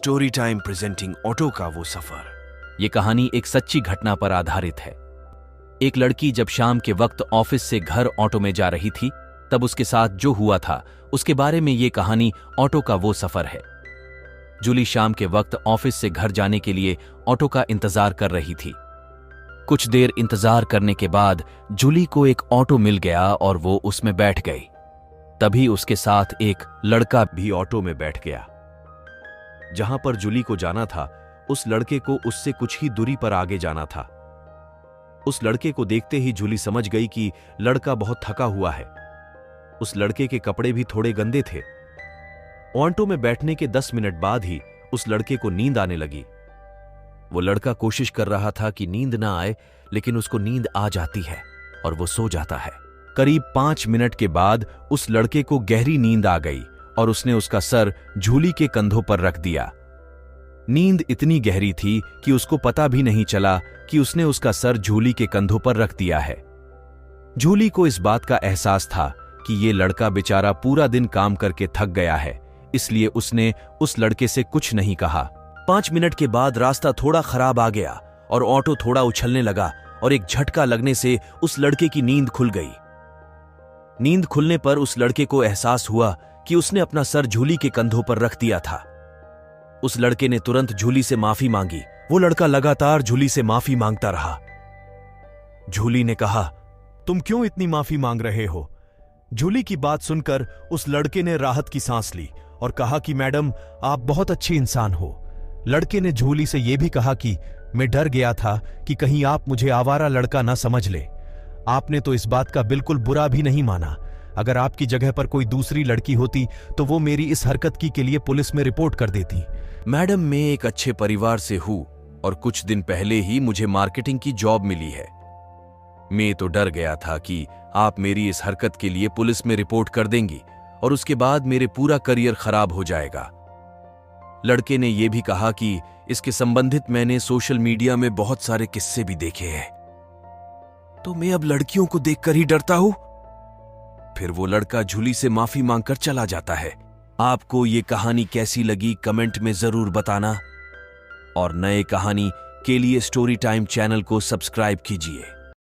Story time presenting auto का वो सफर। ये कहानी एक सच्ची घटना पर आधारित है। एक लड़की जब शाम के वक्त ऑफिस से घर ऑटो में जा रही थी, तब उसके साथ जो हुआ था उसके बारे में ये कहानी ऑटो का वो सफर है। जूली शाम के वक्त ऑफिस से घर जाने के लिए ऑटो का इंतजार कर रही थी। कुछ देर इंतजार करने के बाद जूली को एक ऑटो मिल गया और वो उसमें बैठ गई। तभी उसके साथ एक लड़का भी ऑटो में बैठ गया। जहां पर जूली को जाना था, उस लड़के को उससे कुछ ही दूरी पर आगे जाना था। उस लड़के को देखते ही जूली समझ गई कि लड़का बहुत थका हुआ है। उस लड़के के कपड़े भी थोड़े गंदे थे। ऑटो में बैठने के 10 मिनट बाद ही उस लड़के को नींद आने लगी। वो लड़का कोशिश कर रहा था कि नींद ना आए, लेकिन उसको नींद आ जाती है और वो सो जाता है। करीब 5 मिनट के बाद उस लड़के को गहरी नींद आ गई और उसने उसका सर जूली के कंधों पर रख दिया। नींद इतनी गहरी थी कि उसको पता भी नहीं चला कि उसने उसका सर जूली के कंधों पर रख दिया है। जूली को इस बात का एहसास था कि ये लड़का बेचारा पूरा दिन काम करके थक गया है, इसलिए उसने उस लड़के से कुछ नहीं कहा। 5 मिनट के बाद रास्ता थोड़ा खराब आ गया और ऑटो थोड़ा उछलने लगा और एक झटका लगने से उस लड़के की नींद खुल गई। नींद खुलने पर उस लड़के को एहसास हुआ कि उसने अपना सर जूली के कंधों पर रख दिया था। उस लड़के ने तुरंत जूली से माफी मांगी। वो लड़का लगातार जूली से माफी मांगता रहा। जूली ने कहा, तुम क्यों इतनी माफी मांग रहे हो? जूली की बात सुनकर उस लड़के ने राहत की सांस ली और कहा कि मैडम, आप बहुत अच्छी इंसान हो। लड़के ने जूली से यह भी कहा कि मैं डर गया था कि कहीं आप मुझे आवारा लड़का ना समझ ले। आपने तो इस बात का बिल्कुल बुरा भी नहीं माना। अगर आपकी जगह पर कोई दूसरी लड़की होती तो वो मेरी इस हरकत के लिए पुलिस में रिपोर्ट कर देती। मैडम, मैं एक अच्छे परिवार से हूं और कुछ दिन पहले ही मुझे मार्केटिंग की जॉब मिली है। मैं तो डर गया था कि आप मेरी इस हरकत के लिए पुलिस में रिपोर्ट कर देंगी और उसके बाद मेरे पूरा करियर खराब हो जाएगा। लड़के ने यह भी कहा कि इसके संबंधित मैंने सोशल मीडिया में बहुत सारे किस्से भी देखे हैं, तो मैं अब लड़कियों को देखकर ही डरता हूं। फिर वो लड़का जूली से माफी मांगकर चला जाता है। आपको ये कहानी कैसी लगी कमेंट में जरूर बताना और नए कहानी के लिए स्टोरी टाइम चैनल को सब्सक्राइब कीजिए।